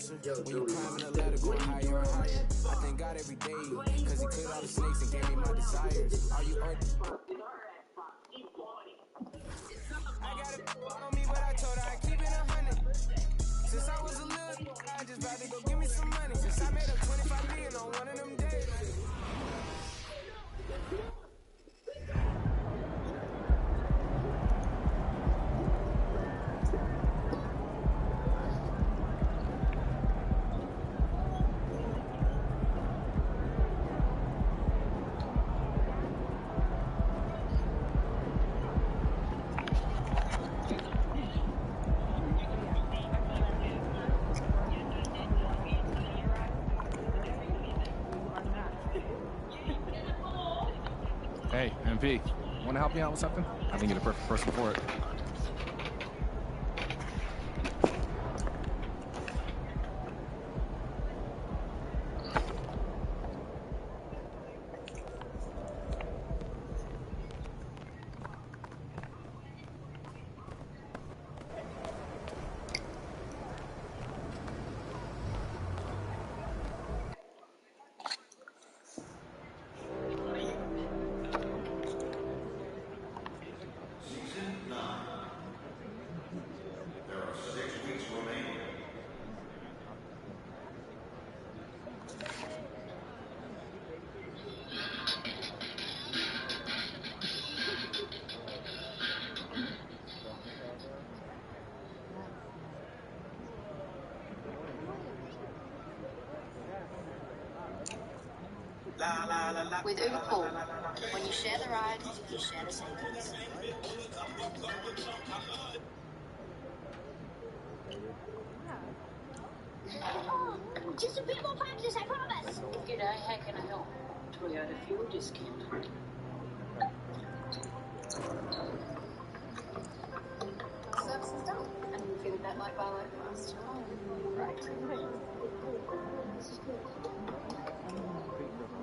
closer. When you climbing a ladder, going higher and higher. I thank God every day, cause he cleared all the snakes and gave me my desires. Are you earth? I got it on me, but I told her I keep it 100. Since I was a little, I just about to go give me some money. Since I made up 25 million on one of them days. Hey, MP, want to help me out with something? I think you're the perfect person for it. With Uber Pool, when you share the ride, you share the savings. Oh, just a bit more practice, I promise. G'day, how can I help? Toyota fuel discount. Service is done. And you're feeling that like Barlow fast. Right.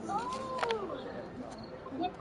Oh! Yep.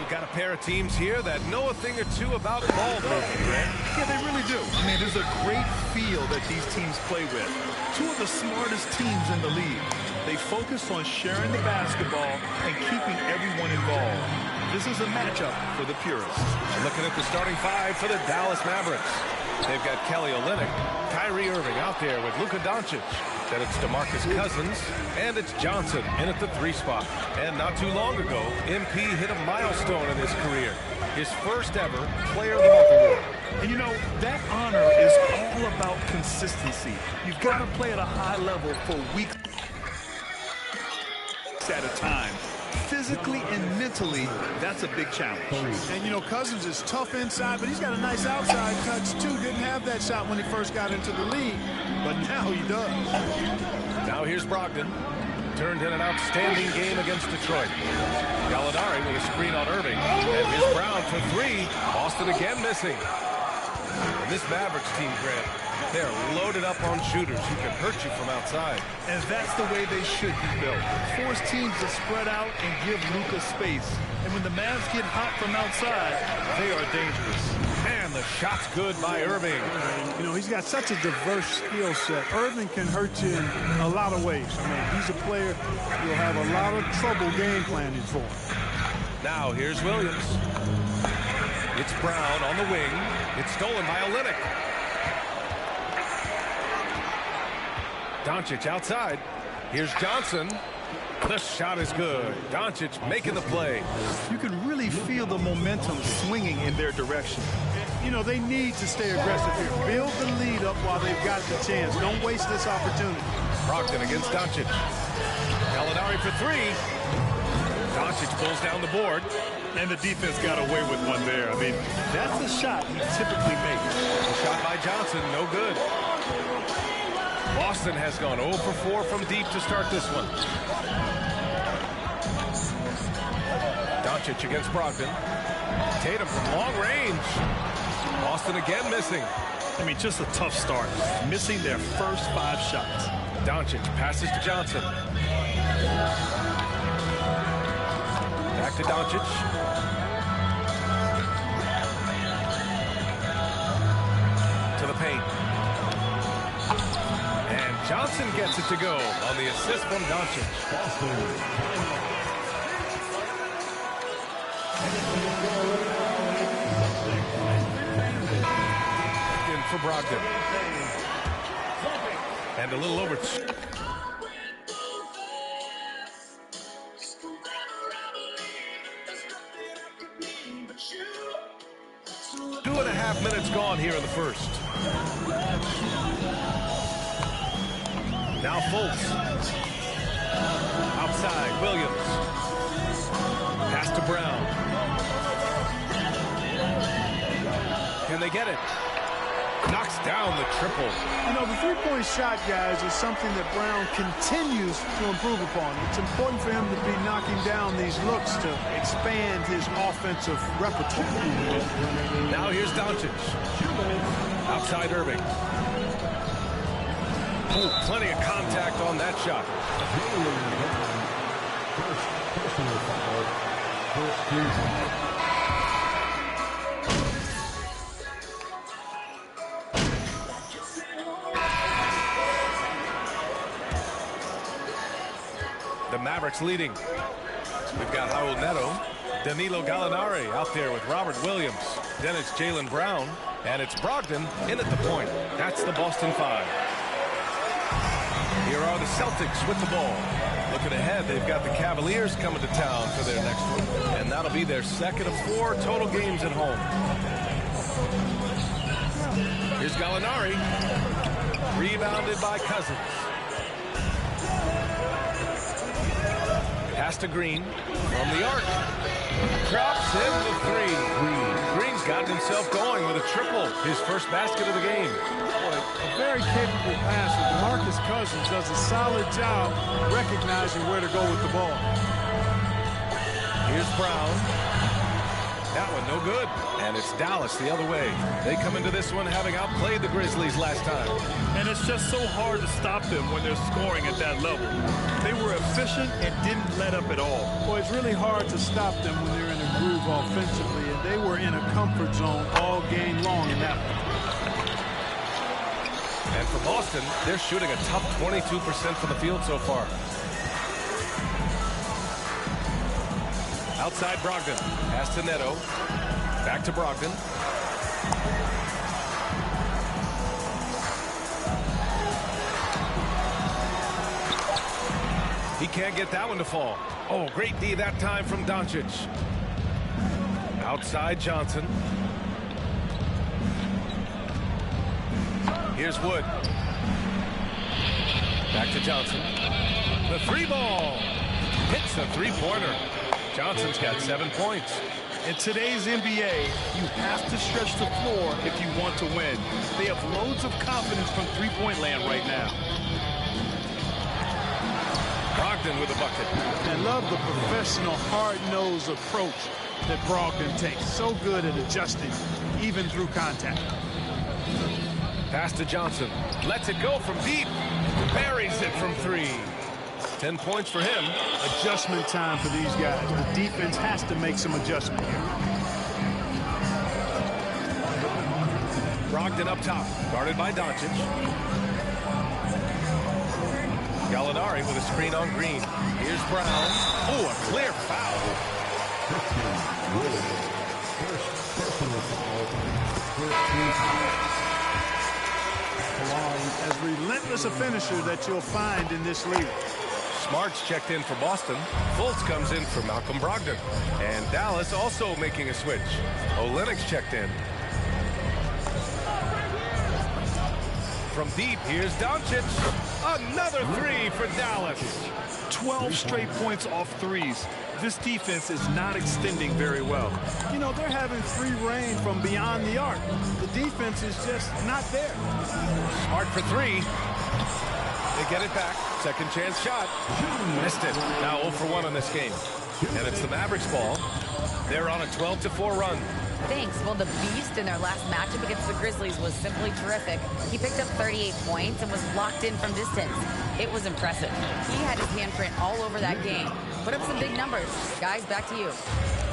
We've got a pair of teams here that know a thing or two about ball movement, Grant. Yeah, they really do. I mean, there's a great feel that these teams play with. Two of the smartest teams in the league. They focus on sharing the basketball and keeping everyone involved. This is a matchup for the purists. And looking at the starting five for the Dallas Mavericks. They've got Kelly Olynyk, Kyrie Irving out there with Luka Doncic. Then it's DeMarcus Cousins, and it's Johnson in at the 3 spot. And not too long ago, MP hit a milestone in his career. His first ever Player of the Month award. And you know, that honor is all about consistency. You've got to play at a high level for weeks at a time. Physically and mentally, that's a big challenge. And, you know, Cousins is tough inside, but he's got a nice outside touch, too. Didn't have that shot when he first got into the league, but now he does. Now here's Brogdon. Turned in an outstanding game against Detroit. Gallinari with a screen on Irving. And here's Brown for 3. Boston again missing. And this Mavericks team, Grant, they're loaded up on shooters who can hurt you from outside. And that's the way they should be built. Force teams to spread out and give Luka space. And when the Mavs get hot from outside, they are dangerous. And the shot's good by Irving. You know, he's got such a diverse skill set. Irving can hurt you in a lot of ways. I mean, he's a player you'll have a lot of trouble game planning for. Now here's Williams. It's Brown on the wing. It's stolen by Olynyk. Doncic outside. Here's Johnson. The shot is good. Doncic making the play. You can really feel the momentum swinging in their direction. You know, they need to stay aggressive here. Build the lead up while they've got the chance. Don't waste this opportunity. Brogdon against Doncic. Gallinari for 3. Doncic pulls down the board. And the defense got away with one there. I mean, that's the shot he typically makes. The shot by Johnson, no good. Boston has gone 0 for 4 from deep to start this one. Doncic against Brogdon. Tatum from long range. Boston again missing. I mean, just a tough start. Missing their first 5 shots. Doncic passes to Johnson. Back to Doncic. To the paint. And Johnson gets it to go on the assist from Doncic. In for Brogdon. And a little over. 2.5 minutes gone here in the first. Now Fultz. Outside, Williams. Pass to Brown. Can they get it? Knocks down the triple. You know, the three-point shot, guys, is something that Brown continues to improve upon. It's important for him to be knocking down these looks to expand his offensive repertoire. Now here's Doncic. Outside Irving. Oh, plenty of contact on that shot. The Mavericks leading. We've got Raul Neto, Danilo Gallinari out there with Robert Williams. Then it's Jaylen Brown, and it's Brogdon in at the point. That's the Boston 5. Here are the Celtics with the ball. Looking ahead, they've got the Cavaliers coming to town for their next one, and that'll be their second of 4 total games at home. Here's Gallinari, rebounded by Cousins. Pass to Green from the arc. Drops in the 3. Green's gotten himself going with a triple. His first basket of the game. A very capable passer. DeMarcus Cousins does a solid job recognizing where to go with the ball. Here's Brown. That one no good. And it's Dallas the other way. They come into this one having outplayed the Grizzlies last time. And it's just so hard to stop them when they're scoring at that level. They were efficient and didn't let up at all. Well, it's really hard to stop them when they're in a groove offensively, and they were in a comfort zone all game long in that one. And for Boston, they're shooting a tough 22% from the field so far. Outside Brogdon. Pass to Neto. Back to Brogdon. He can't get that one to fall. Oh, great D that time from Doncic. Outside Johnson. Here's Wood. Back to Johnson. The three ball. Hits the three-pointer. Johnson's got 7 points. In today's NBA, you have to stretch the floor if you want to win. They have loads of confidence from three-point land right now. Brogdon with a bucket. I love the professional, hard-nosed approach that Brogdon takes. So good at adjusting, even through contact. Pass to Johnson. Lets it go from deep. Buries it from three. 10 points for him. Adjustment time for these guys. The defense has to make some adjustment here. Brogdon up top. Guarded by Doncic. Gallinari with a screen on Green. Here's Brown. Oh, a clear foul. As relentless a finisher that you'll find in this league. Smart's checked in for Boston. Fultz comes in for Malcolm Brogdon. And Dallas also making a switch. Olynyk's checked in. From deep, here's Doncic. Another three for Dallas. 12 straight points off threes. This defense is not extending very well. You know, they're having free reign from beyond the arc. The defense is just not there. Smart for three. They get it back. Second chance shot. Missed it. Now 0 for 1 on this game. And it's the Mavericks ball. They're on a 12-4 run. Thanks. Well, the Beast in their last matchup against the Grizzlies was simply terrific. He picked up 38 points and was locked in from distance. It was impressive. He had his handprint all over that game. Put up some big numbers. Guys, back to you.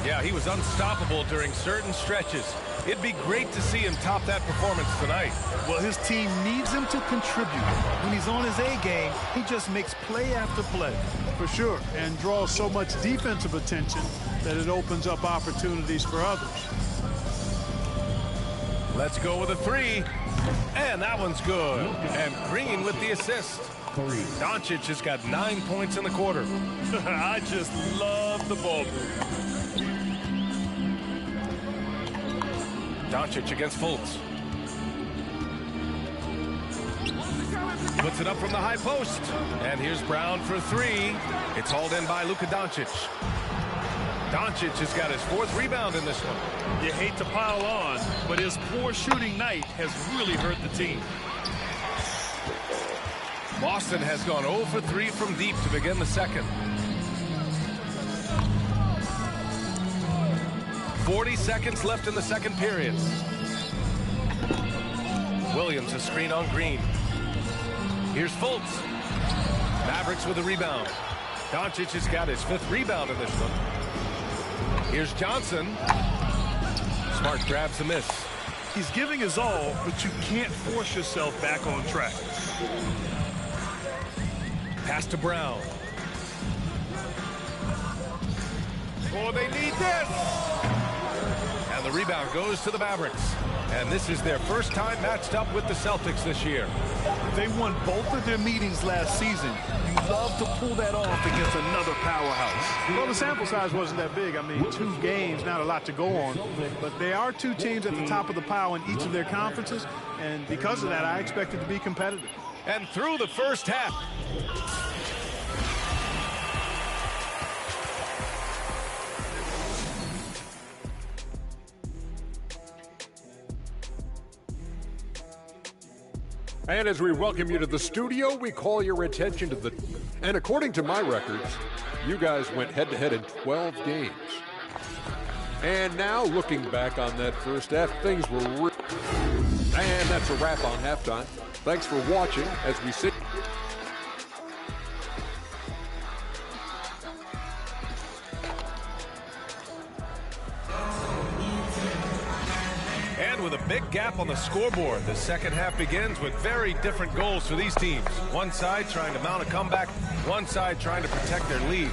Yeah, he was unstoppable during certain stretches. It'd be great to see him top that performance tonight. Well, his team needs him to contribute. When he's on his A game, he just makes play after play. For sure, and draws so much defensive attention that it opens up opportunities for others. Let's go with a three. And that one's good. And Green with the assist. Doncic has got 9 points in the quarter. I just love the ball. Doncic against Fultz. Puts it up from the high post. And here's Brown for three. It's hauled in by Luka Doncic. Doncic has got his 4th rebound in this one. You hate to pile on, but his poor shooting night has really hurt the team. Boston has gone 0 for 3 from deep to begin the second. 40 seconds left in the second period. Williams a screen on Green. Here's Fultz. Mavericks with a rebound. Doncic has got his 5th rebound in this one. Here's Johnson. Smart grabs the miss. He's giving his all, but you can't force yourself back on track. Pass to Brown. Oh, they need this! And the rebound goes to the Mavericks. And this is their first time matched up with the Celtics this year. They won both of their meetings last season. You love to pull that off against another powerhouse. Well, the sample size wasn't that big. I mean, 2 games, not a lot to go on. But they are 2 teams at the top of the pile in each of their conferences. And because of that, I expect it to be competitive. And through the first half. And as we welcome you to the studio, we call your attention to and according to my records, you guys went head-to-head in 12 games. And now, looking back on that first half, things were and that's a wrap on halftime. Thanks for watching as we sit. And with a big gap on the scoreboard, the second half begins with very different goals for these teams. One side trying to mount a comeback, one side trying to protect their lead.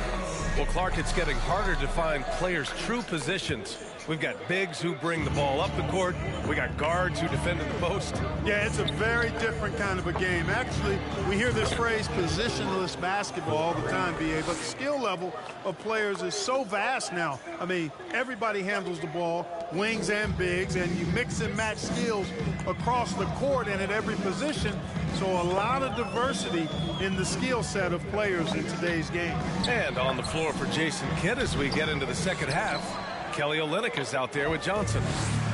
Well, Clark, it's getting harder to find players' true positions. We've got bigs who bring the ball up the court. We got guards who defend at the post. Yeah, it's a very different kind of a game. Actually, we hear this phrase positionless basketball all the time, B.A., but the skill level of players is so vast now. I mean, everybody handles the ball, wings and bigs, and you mix and match skills across the court and at every position. So a lot of diversity in the skill set of players in today's game. And on the floor for Jason Kidd as we get into the second half, Kelly Olynyk is out there with Johnson.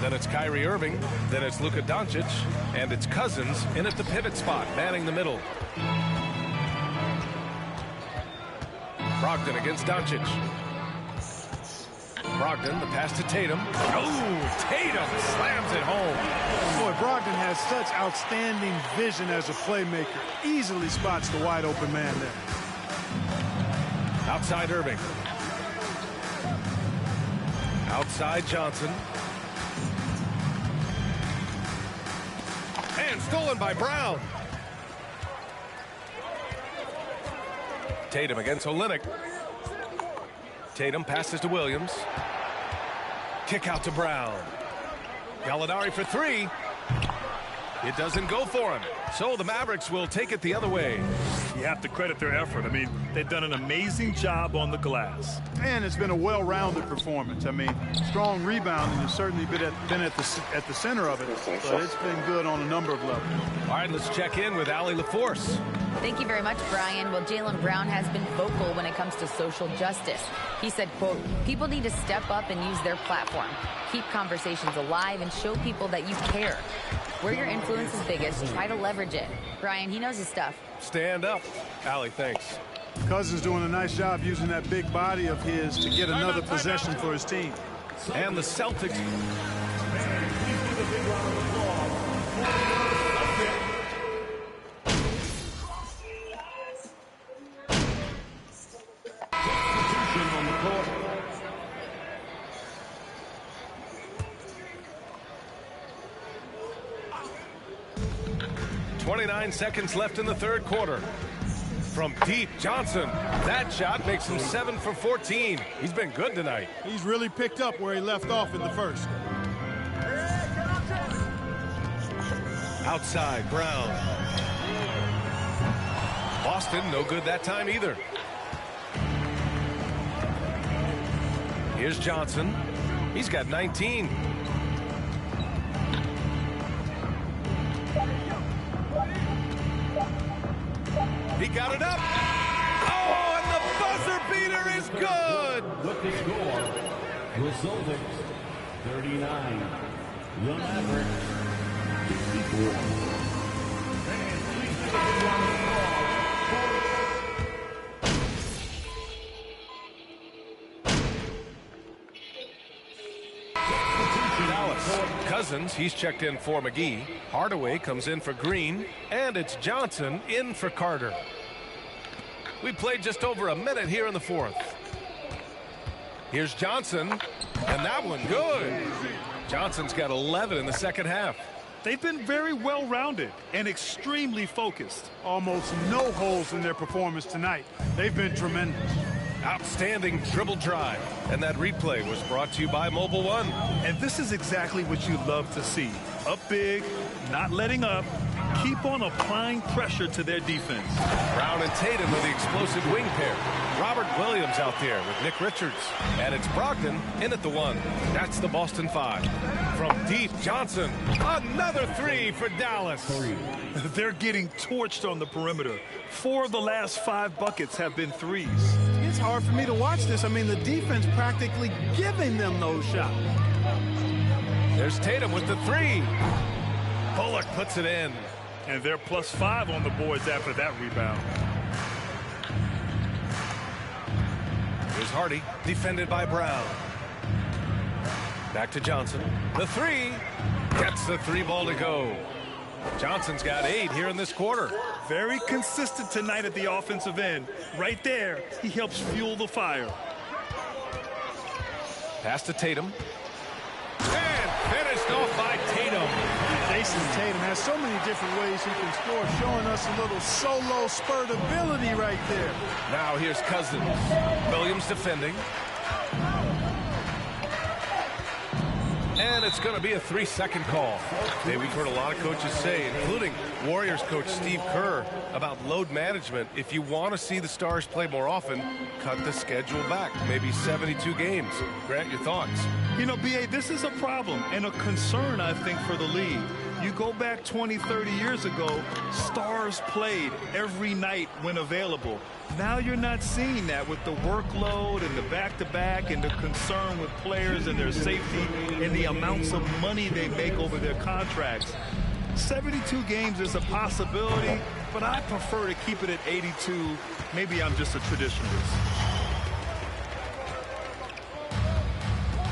Then it's Kyrie Irving. Then it's Luka Doncic. And it's Cousins in at the pivot spot, manning the middle. Brogdon against Doncic. Brogdon, the pass to Tatum. Oh, Tatum slams it home. Boy, Brogdon has such outstanding vision as a playmaker. Easily spots the wide open man there. Outside Irving. Outside Johnson. And stolen by Brown. Tatum against Olynyk. Tatum passes to Williams. Kick out to Brown. Gallinari for three. It doesn't go for him. So the Mavericks will take it the other way. You have to credit their effort. I mean, they've done an amazing job on the glass. And it's been a well-rounded performance. I mean, strong rebounding has certainly been at the center of it, but it's been good on a number of levels. All right, let's check in with Allie LaForce. Thank you very much, Brian. Well, Jaylen Brown has been vocal when it comes to social justice. He said, quote, people need to step up and use their platform. Keep conversations alive and show people that you care. Where your influence is biggest, try to leverage it. Brian, he knows his stuff. Stand up. Allie, thanks. Cousins doing a nice job using that big body of his to get another possession for his team. And the Celtics. On the court. 29 seconds left in the third quarter. From deep, Johnson. That shot makes him 7 for 14. He's been good tonight. He's really picked up where he left off in the first. Outside, Brown. Boston, no good that time either. Here's Johnson. He's got 19. He got it up. Oh, and the buzzer beater is good. With the score, the Celtics 39, the Mavericks 54. Cousins, he's checked in for McGee. Hardaway comes in for Green. And it's Johnson in for Carter. We played just over a minute here in the fourth. Here's Johnson. And that one good. Johnson's got 11 in the second half. They've been very well-rounded and extremely focused. Almost no holes in their performance tonight. They've been tremendous. Outstanding dribble drive. And that replay was brought to you by Mobile One. And this is exactly what you love to see. Up big, not letting up, keep on applying pressure to their defense. Brown and Tatum with the explosive wing pair. Robert Williams out there with Nick Richards. And it's Brogdon in at the one. That's the Boston 5. From deep, Johnson. Another three for Dallas. They're getting torched on the perimeter. 4 of the last 5 buckets have been threes. It's hard for me to watch this. I mean, the defense practically giving them those shots. There's Tatum with the three. Bullock puts it in. And they're +5 on the boards after that rebound. Here's Hardy, defended by Brown. Back to Johnson. The three. Gets the three ball to go. Johnson's got 8 here in this quarter. Very consistent tonight at the offensive end. Right there, he helps fuel the fire. Pass to Tatum. And finished off by Tatum. Jason Tatum has so many different ways he can score, showing us a little solo spurt ability right there. Now here's Cousins. Williams defending. And it's going to be a 3-second call. Hey, we've heard a lot of coaches say, including Warriors coach Steve Kerr, about load management. If you want to see the Stars play more often, cut the schedule back. Maybe 72 games. Grant, your thoughts? You know, B.A., this is a problem and a concern, I think, for the league. You go back 20, 30 years ago, Stars played every night when available. Now you're not seeing that with the workload and the back-to-back and the concern with players and their safety and the amounts of money they make over their contracts. 72 games is a possibility, but I prefer to keep it at 82. Maybe I'm just a traditionalist.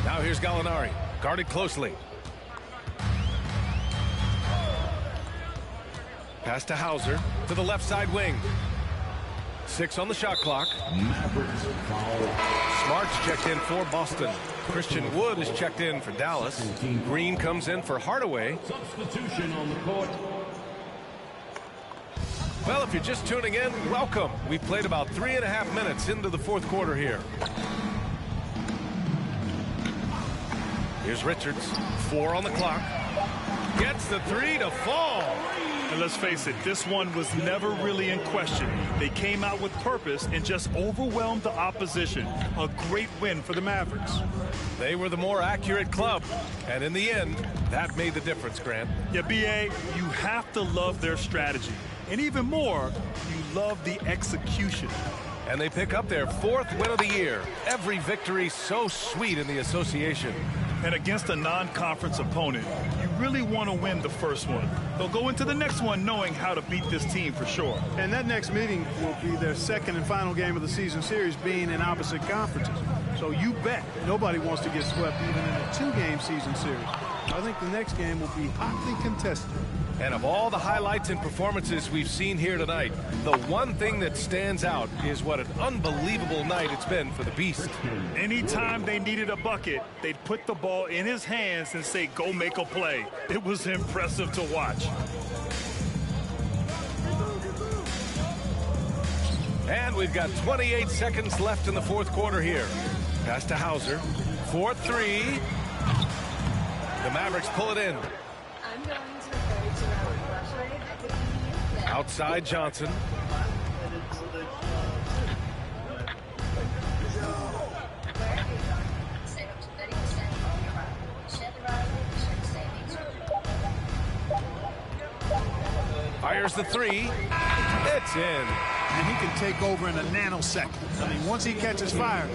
Now here's Gallinari, guarded closely. Pass to Hauser to the left side wing. 6 on the shot clock. Mavericks foul. Smart's checked in for Boston. Christian Wood is checked in for Dallas. Green comes in for Hardaway. Substitution on the court. Well, if you're just tuning in, welcome. We've played about 3.5 minutes into the fourth quarter here. Here's Richards. 4 on the clock. Gets the 3 to fall. And let's face it, this one was never really in question. They came out with purpose and just overwhelmed the opposition. A great win for the Mavericks. They were the more accurate club. And in the end, that made the difference, Grant. Yeah, B.A., you have to love their strategy. And even more, you love the execution. And they pick up their 4th win of the year. Every victory so sweet in the association. And against a non-conference opponent, you really want to win the first one. They'll go into the next one knowing how to beat this team for sure. And that next meeting will be their second and final game of the season series, being in opposite conferences. So you bet nobody wants to get swept even in a 2-game season series. I think the next game will be hotly contested. And of all the highlights and performances we've seen here tonight, the one thing that stands out is what an unbelievable night it's been for the Beast. Anytime they needed a bucket, they'd put the ball in his hands and say, go make a play. It was impressive to watch. And we've got 28 seconds left in the fourth quarter here. Pass to Hauser. 4-3. The Mavericks pull it in. I'm going to refer to our flush rate at the convenience. Outside Johnson. Save up to 30% on your ride. Share the ride, share the savings. Fires the 3. It's in. And he can take over in a nanosecond. I mean, once he catches fire,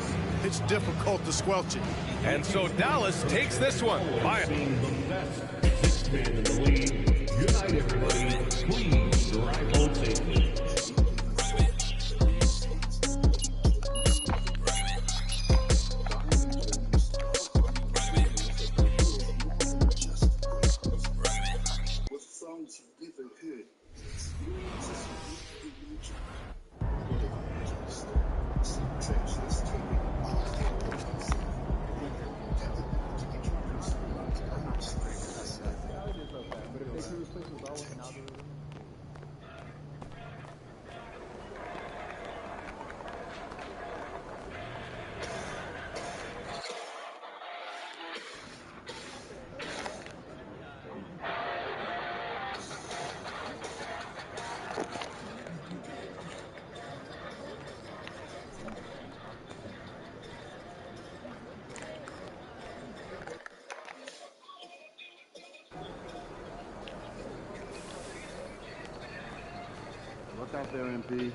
it's difficult to squelch it. And so Dallas takes this one by Being the best 6th man in the league. Good night, everybody. Please drive home safely. Look out there, MP.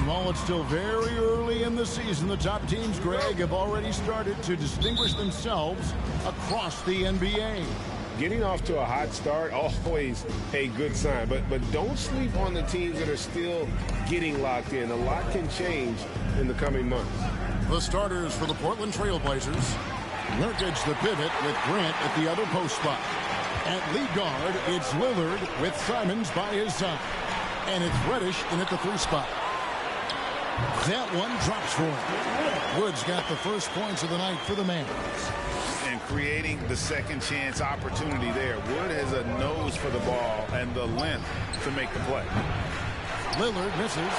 While it's still very early in the season, the top teams, Greg, have already started to distinguish themselves across the NBA. Getting off to a hot start, always a good sign. But don't sleep on the teams that are still getting locked in. A lot can change in the coming months. The starters for the Portland Trail Blazers. Nurkic the pivot with Grant at the other post spot. At lead guard, it's Lillard with Simons by his side. And it's Reddish in at the 3 spot. That one drops for him. Wood's got the first points of the night for the Mavs. And creating the second chance opportunity there. Wood has a nose for the ball and the length to make the play. Lillard misses.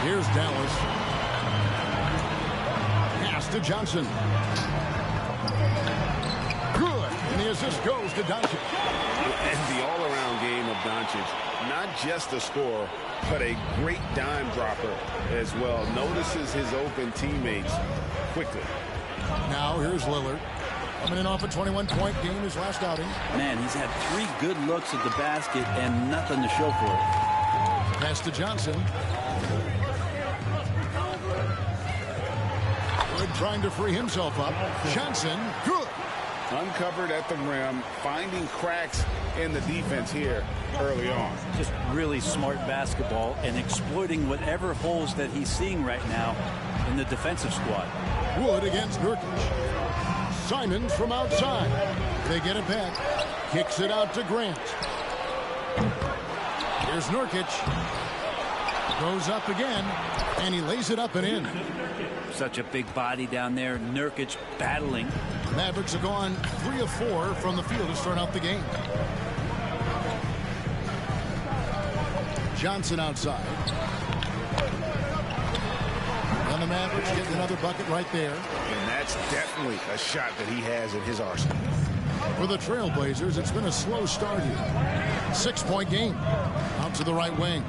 Here's Dallas. Pass to Johnson. Good. And the assist goes to Doncic. And the all-around game of Doncic. Not just a scorer, but a great dime dropper as well. Notices his open teammates quickly. Now here's Lillard. Coming in off a 21-point game his last outing. Man, he's had 3 good looks at the basket and nothing to show for it. Pass to Johnson. Wood trying to free himself up. Johnson, good. Uncovered at the rim, finding cracks in the defense here early on. Just really smart basketball and exploiting whatever holes that he's seeing right now in the defensive squad. Wood against Nurkic. Simons from outside. They get it back. Kicks it out to Grant. Here's Nurkic. Goes up again, and he lays it up and in. Such a big body down there. Nurkic battling. Mavericks have gone 3 of 4 from the field to start out the game. Johnson outside. And the Mavericks getting another bucket right there. And that's definitely a shot that he has in his arsenal. For the Trailblazers, it's been a slow start here. 6-point game. Out to the right wing.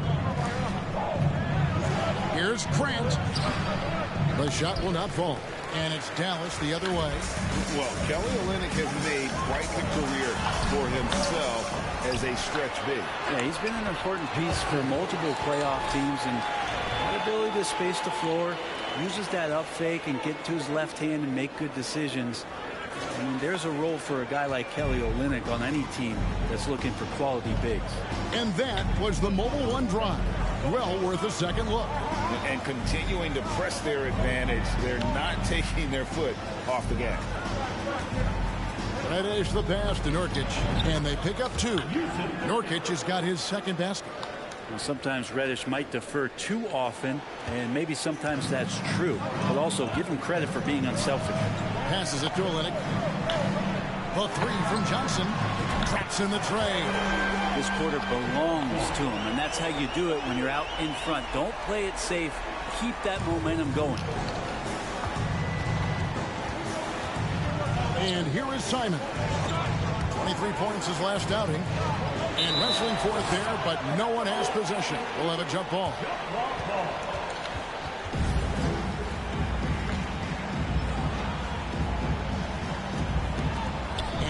Here's Grant. The shot will not fall. And it's Dallas the other way. Well, Kelly Olynyk has made quite the career for himself as a stretch big. Yeah, he's been an important piece for multiple playoff teams, and the ability to space the floor, uses that up fake and get to his left hand and make good decisions. I mean, there's a role for a guy like Kelly Olynyk on any team that's looking for quality bigs. And that was the Mobile One drive. Well worth a second look. And continuing to press their advantage. They're not taking their foot off the gas. Reddish the pass to Nurkic. And they pick up 2. Nurkic has got his second basket. Well, sometimes Reddish might defer too often, and maybe sometimes that's true. But also give him credit for being unselfish. Passes it to Olynyk. A 3 from Johnson. Traps in the tray. This quarter belongs to him, and that's how you do it when you're out in front. Don't play it safe. Keep that momentum going. And here is Simon. 23 points his last outing. And wrestling for it there, but no one has possession. We'll have a jump ball.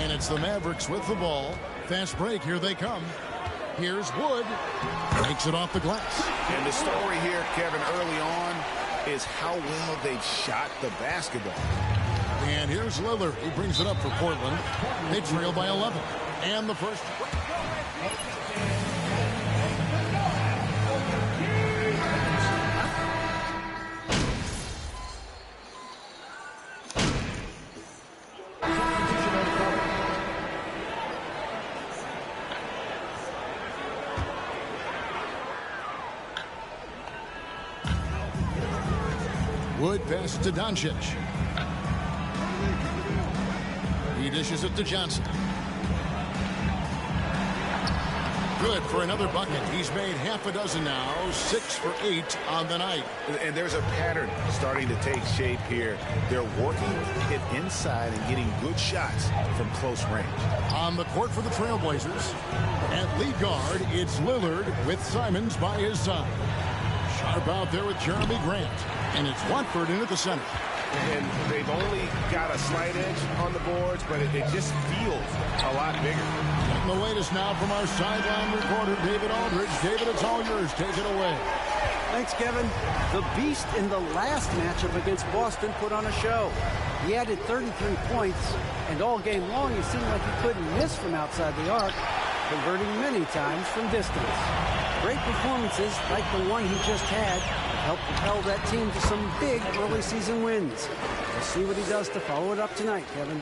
And it's the Mavericks with the ball. Fast break, here they come. Here's Wood. Takes it off the glass. And the story here, Kevin, early on is how well they've shot the basketball. And here's Lillard. He brings it up for Portland. They trail by 11. And the first. Wood pass to Doncic. He dishes it to Johnson. Good for another bucket. He's made half a dozen now, 6 for 8 on the night. And there's a pattern starting to take shape here. They're working it inside and getting good shots from close range. On the court for the Trailblazers, at lead guard, it's Lillard with Simons by his side. Sharp out there with Jeremy Grant. And it's Watford in at the center. And they've only got a slight edge on the boards, but it just feels a lot bigger. Getting the latest now from our sideline reporter, David Aldridge. David, it's all yours. Take it away. Thanks, Kevin. The Beast in the last matchup against Boston put on a show. He added 33 points, and all game long he seemed like he couldn't miss from outside the arc, converting many times from distance. Great performances like the one he just had helped propel that team to some big early season wins. We'll see what he does to follow it up tonight, Kevin.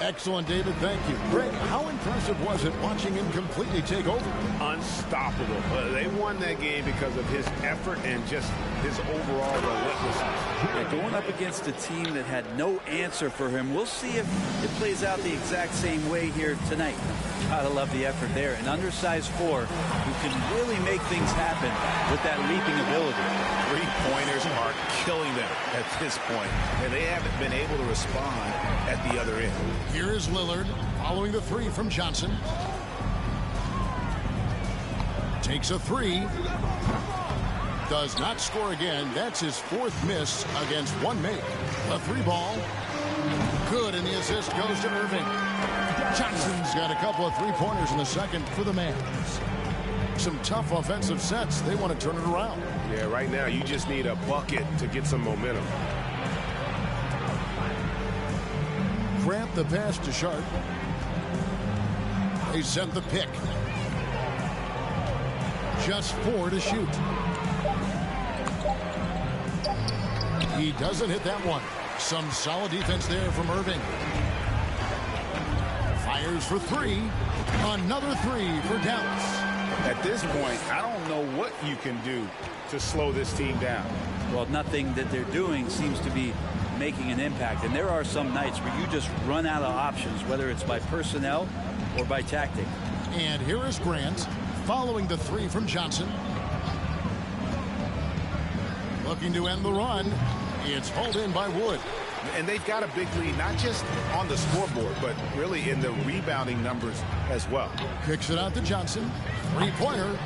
Excellent, David. Thank you. Greg, how impressive was it watching him completely take over? Unstoppable. They won that game because of his effort and just his overall relentlessness. Yeah, going up against a team that had no answer for him, we'll see if it plays out the exact same way here tonight. Gotta love the effort there. An undersized 4 who can really make things happen with that leaping ability. 3-pointers are killing them at this point, and they haven't been able to respond at the other end. Here is Lillard following the 3 from Johnson. Takes a 3. Does not score again. That's his 4th miss against 1 make. A 3 ball. Good, and the assist goes to Irving. Johnson's got a couple of 3-pointers in the second for the Mavs. Some tough offensive sets. They want to turn it around. Yeah, right now you just need a bucket to get some momentum. Grant the pass to Sharp. They set the pick. Just 4 to shoot. He doesn't hit that one. Some solid defense there from Irving. Fires for 3. Another 3 for Dallas. At this point, I don't know what you can do to slow this team down. Well, nothing that they're doing seems to be making an impact. And there are some nights where you just run out of options, whether it's by personnel or by tactic. And here is Grant following the 3 from Johnson. Looking to end the run. It's hauled in by Wood. And they've got a big lead, not just on the scoreboard, but really in the rebounding numbers as well. Kicks it out to Johnson. 3-pointer.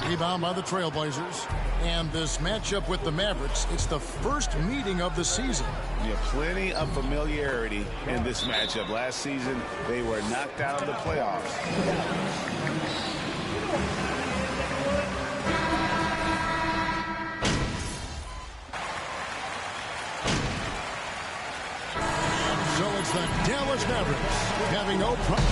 Rebound by the Trailblazers. And this matchup with the Mavericks, it's the first meeting of the season. Yeah, plenty of familiarity in this matchup. Last season, they were knocked out of the playoffs. The Dallas Mavericks having no problem.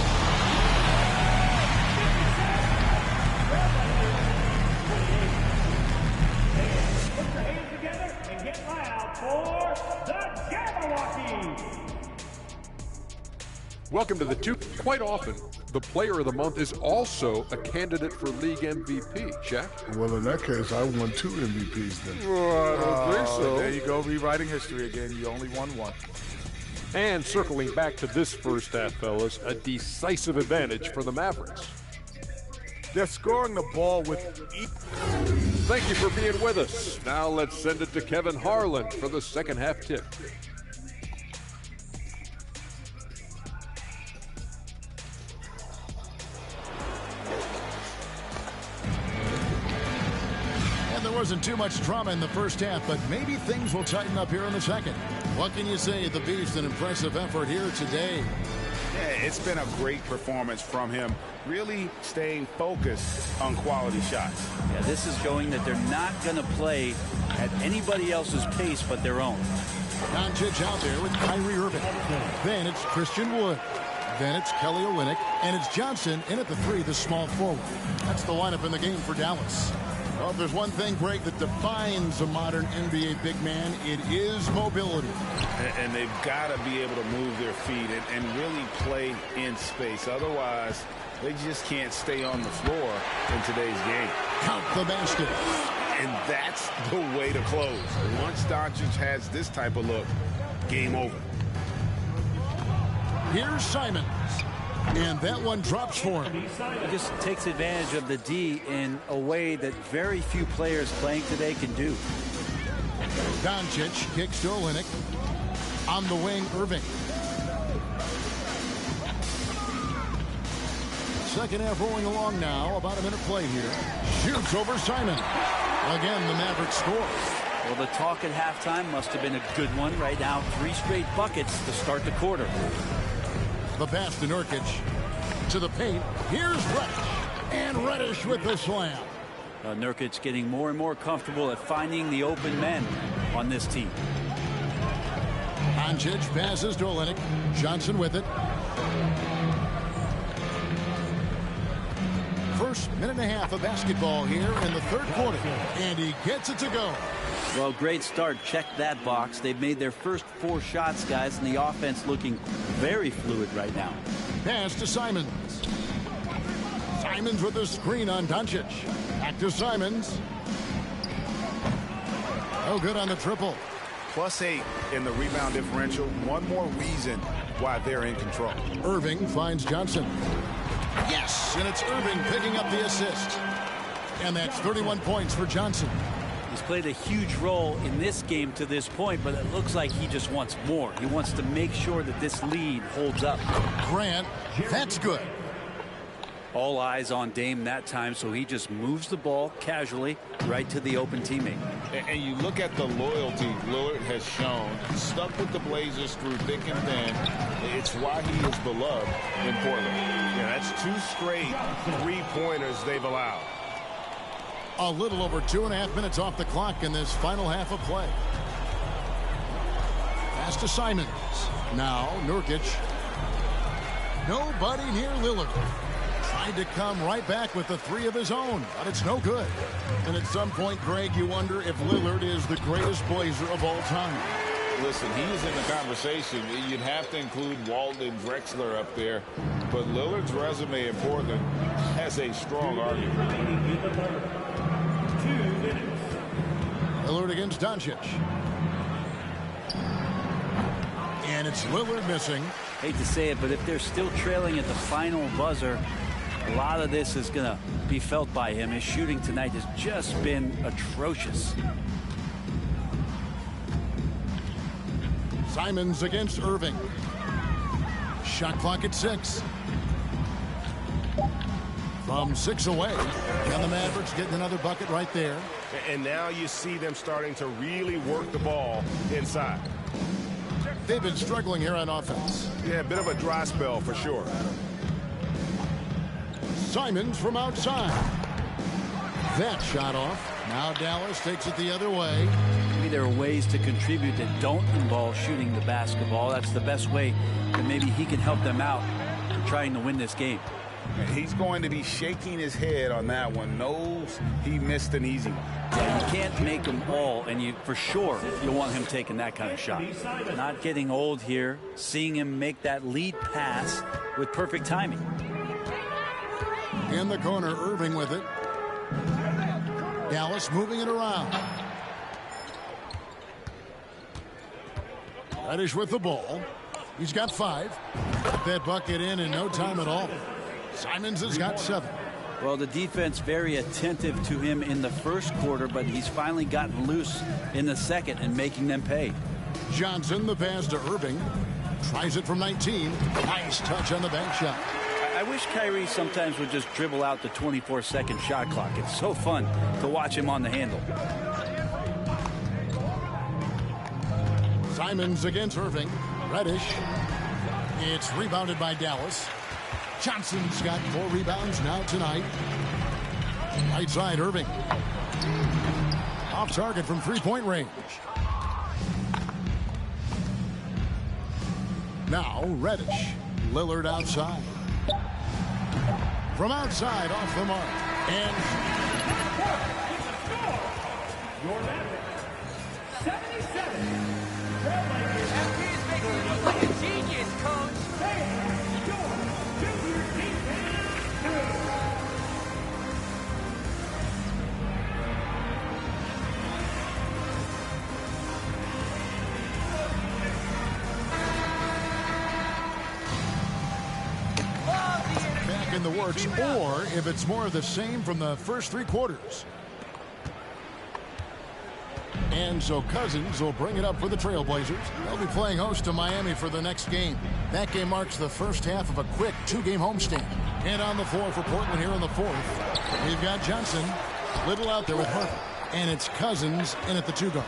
Put your hands together and get loud for the Jabberwockies. Welcome to the 2. Quite often, the player of the month is also a candidate for league MVP. Shaq? Well, in that case, I won 2 MVPs then. Well, I don't think so. There you go, rewriting history again. You only won 1. And circling back to this first half, fellas, a decisive advantage for the Mavericks. They're scoring the ball with... Thank you for being with us. Now let's send it to Kevin Harlan for the second half tip. And there wasn't too much drama in the first half, but maybe things will tighten up here in the second. What can you say? The Beast, an impressive effort here today. Yeah, it's been a great performance from him, really staying focused on quality shots. Yeah, this is showing that they're not going to play at anybody else's pace but their own. Doncic out there with Kyrie Irving. Then it's Christian Wood. Then it's Kelly Olynyk. And it's Johnson in at the 3, the small forward. That's the lineup in the game for Dallas. Well, if there's one thing, Greg, that defines a modern NBA big man, it is mobility. And they've got to be able to move their feet and really play in space. Otherwise, they just can't stay on the floor in today's game. Count the basket. And that's the way to close. Once Doncic has this type of look, game over. Here's Simons. And that one drops for him. He just takes advantage of the D in a way that very few players playing today can do. Doncic kicks to Olynyk. On the wing, Irving. Second half rolling along now. About a minute played here. Shoots over Simon. Again, the Mavericks score. Well, the talk at halftime must have been a good one. Right now, 3 straight buckets to start the quarter. The pass to Nurkic. To the paint. Here's Reddish. And Reddish with the slam. Nurkic getting more and more comfortable at finding the open men on this team. Doncic passes to Olynyk. Johnson with it. First minute and a half of basketball here in the third quarter. And he gets it to go. Well, great start. Check that box. They've made their first 4 shots, guys, and the offense looking very fluid right now. Pass to Simons. Simons with a screen on Doncic. Back to Simons. Oh, good on the triple. +8 in the rebound differential. One more reason why they're in control. Irving finds Johnson. Yes, and it's Irving picking up the assist. And that's 31 points for Johnson. He's played a huge role in this game to this point, but it looks like he just wants more. He wants to make sure that this lead holds up. Grant, that's good. All eyes on Dame that time, so he just moves the ball casually right to the open teammate. And you look at the loyalty Lillard has shown. Stuck with the Blazers through thick and thin. It's why he is beloved in Portland. Yeah, that's 2 straight 3-pointers they've allowed. A little over 2.5 minutes off the clock in this final half of play. Pass to Simons. Now Nurkic. Nobody near Lillard. Tried to come right back with the 3 of his own, but it's no good. And at some point, Greg, you wonder if Lillard is the greatest Blazer of all time. Listen, he is in the conversation. You'd have to include Walton and Drexler up there. But Lillard's resume in Portland has a strong argument. Lillard against Doncic. And it's Lillard missing. Hate to say it, but if they're still trailing at the final buzzer, a lot of this is going to be felt by him. His shooting tonight has just been atrocious. Simons against Irving. Shot clock at 6. From 6 away. And the Mavericks getting another bucket right there. And now you see them starting to really work the ball inside. They've been struggling here on offense. Yeah, a bit of a dry spell for sure. Simons from outside. That shot off. Now Dallas takes it the other way. Maybe there are ways to contribute that don't involve shooting the basketball. That's the best way that maybe he can help them out in trying to win this game. He's going to be shaking his head on that one. Knows he missed an easy one. Yeah, you can't make them all, and you for sure you want him taking that kind of shot. Not getting old here, seeing him make that lead pass with perfect timing. In the corner, Irving with it. Dallas moving it around. Reddish with the ball. He's got 5. Got that bucket in no time at all. Simons has got 7. Well, the defense very attentive to him in the first quarter, but he's finally gotten loose in the second and making them pay. Johnson, the pass to Irving. Tries it from 19. Nice touch on the bank shot. I wish Kyrie sometimes would just dribble out the 24-second shot clock. It's so fun to watch him on the handle. Simons against Irving. Reddish. It's rebounded by Dallas. Johnson's got 4 rebounds now tonight. Right side, Irving. Off target from 3-point range. Now Reddish. Lillard outside. From outside, off the mark. And Your Mavericks, 77. Trailblazers. FP's making you look like a genius, coach. the works or if it's more of the same from the first 3 quarters. And so Cousins will bring it up for the Trailblazers. They'll be playing host to Miami for the next game. That game marks the first half of a quick 2-game homestand. And on the floor for Portland here in the 4th, we've got Johnson, Little out there with Harper. And it's Cousins in at the 2-guard.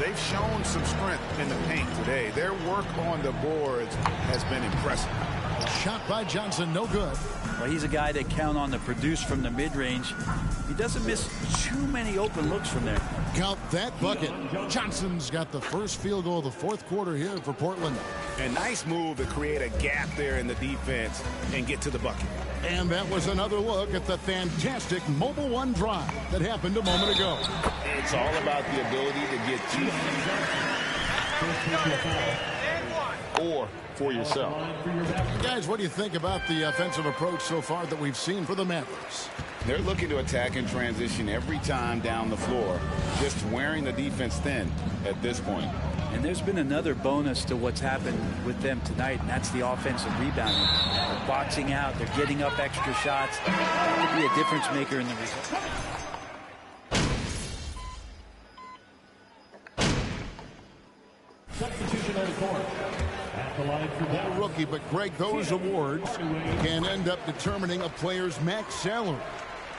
They've shown some strength in the paint today. Their work on the boards has been impressive. Shot by Johnson, no good. Well, he's a guy that count on to produce from the mid-range. He doesn't miss too many open looks from there. Count that bucket. Johnson's got the first field goal of the 4th quarter here for Portland. A nice move to create a gap there in the defense and get to the bucket. And that was another look at the fantastic Mobile One drive that happened a moment ago. It's all about the ability to get to or for yourself. Guys, what do you think about the offensive approach so far that we've seen for the Mavericks? They're looking to attack and transition every time down the floor, just wearing the defense thin at this point. And there's been another bonus to what's happened with them tonight, and that's the offensive rebounding. They're boxing out, they're getting up extra shots. That could be a difference maker in the result. Substitution on the court. At the line for that rookie, but Greg, those awards can end up determining a player's max salary.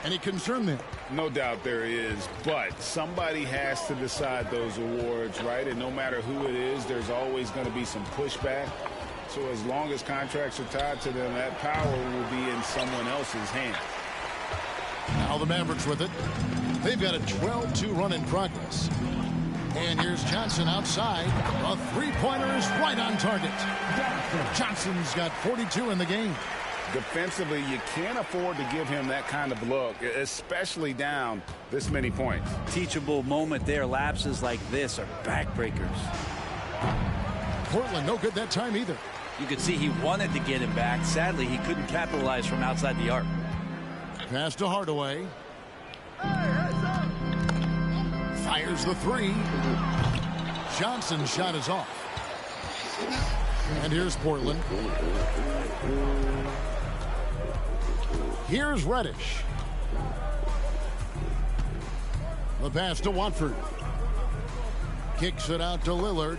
Any concern there? No doubt there is, but somebody has to decide those awards, right? And no matter who it is, there's always going to be some pushback. So as long as contracts are tied to them, that power will be in someone else's hands. Now the Mavericks with it. They've got a 12-2 run in progress. And here's Johnson outside. A three-pointer is right on target. Johnson's got 42 in the game. Defensively, you can't afford to give him that kind of look, especially down this many points. Teachable moment there. Lapses like this are backbreakers. Portland no good that time either. You could see he wanted to get him back. Sadly, he couldn't capitalize from outside the arc. Pass to Hardaway. Fires the three. Johnson's shot is off. And here's Portland. Here's Reddish. The pass to Watford. Kicks it out to Lillard.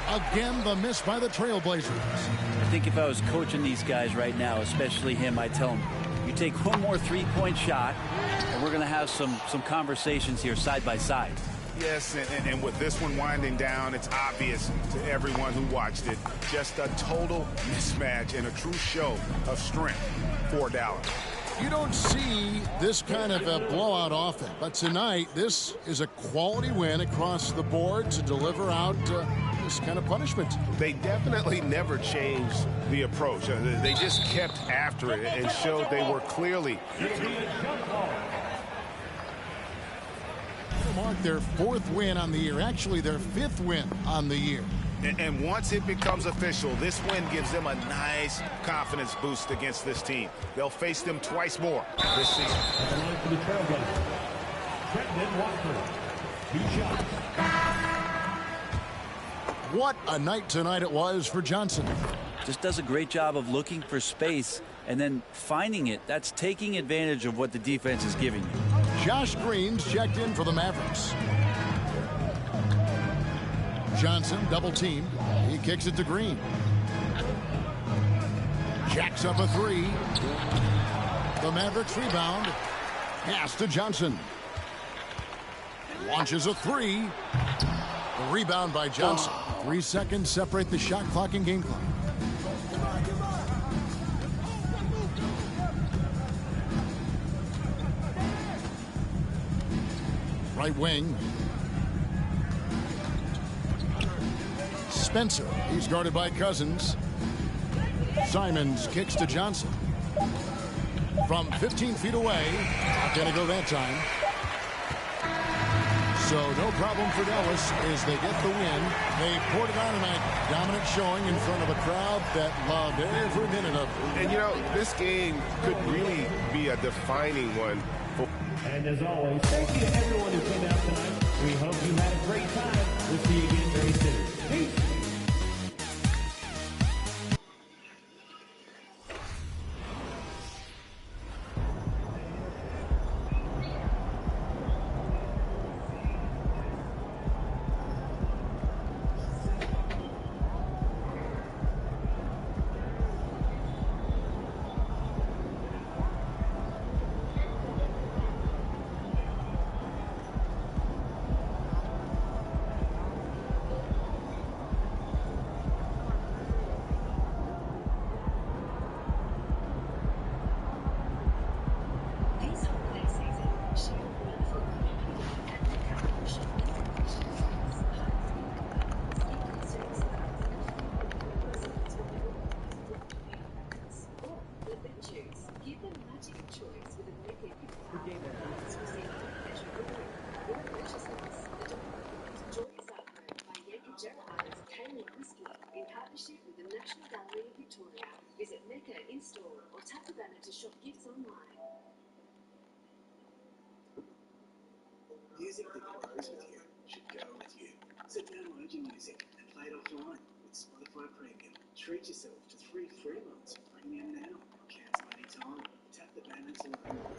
Again, the miss by the Trailblazers. I think if I was coaching these guys right now, especially him, I'd tell him, you take one more three-point shot, and we're going to have some conversations here side by side. Yes, and with this one winding down, it's obvious to everyone who watched it. Just a total mismatch and a true show of strength for Dallas. You don't see this kind of a blowout often, but tonight this is a quality win across the board to deliver out this kind of punishment. They definitely never changed the approach. They just kept after it and showed they were clearly. Mark their 4th win on the year, actually their 5th win on the year. And once it becomes official, this win gives them a nice confidence boost against this team. They'll face them twice more this season. At the line for the Trailblazers, Brendan Watford. 2 shots. What a night tonight it was for Johnson. Just does a great job of looking for space and then finding it. That's taking advantage of what the defense is giving you. Josh Green's checked in for the Mavericks. Johnson double teamed. He kicks it to Green. Jacks up a three. The Mavericks rebound. Pass to Johnson. Launches a three. The rebound by Johnson. 3 seconds separate the shot clock and game clock. Right wing. Spencer. He's guarded by Cousins. Simons kicks to Johnson. From 15 feet away. Not going to go that time. So no problem for Dallas as they get the win. They poured it on tonight. Dominant showing in front of a crowd that loved every minute of it. And, you know, this game could really be a defining one. And as always, thank you to everyone who came out tonight. We hope you had a great time. We'll see you again very soon. Peace. music that grows with you should go with you. So download your music and play it offline with Spotify Premium. Treat yourself to 3 free months of Premium now. Cancel anytime. Tap the banner to learn more.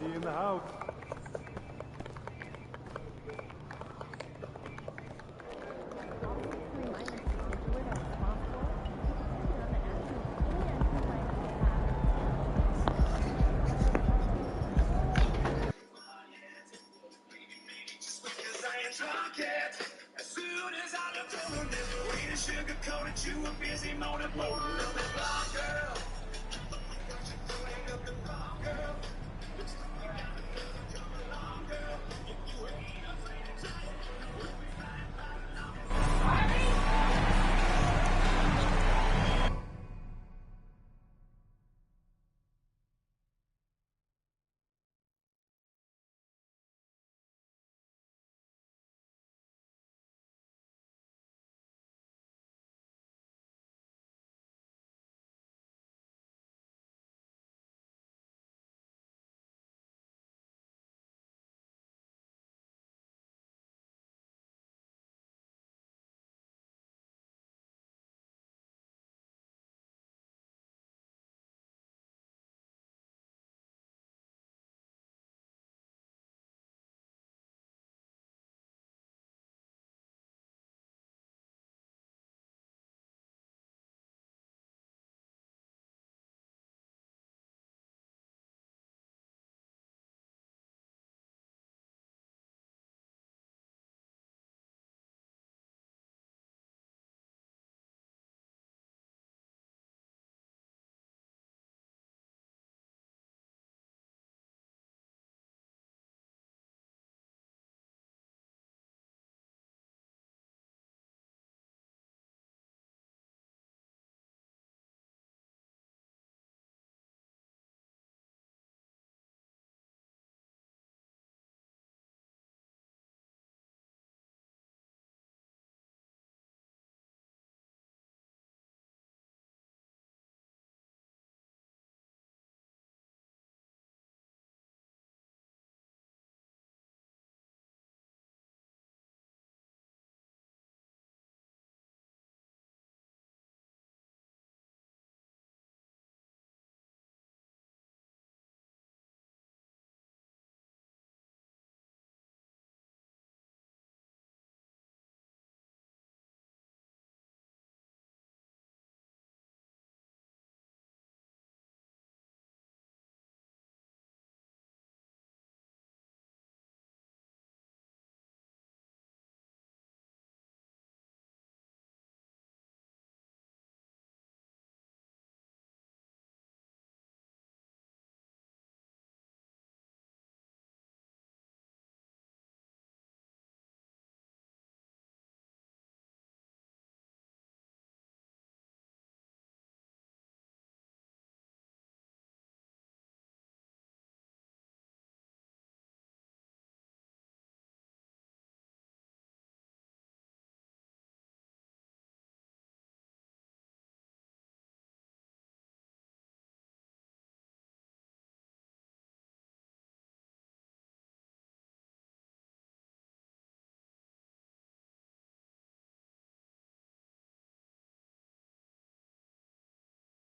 In the house. As soon as I looked over, never way to sugarcoat it. You were busy motorboating, little blonde girl.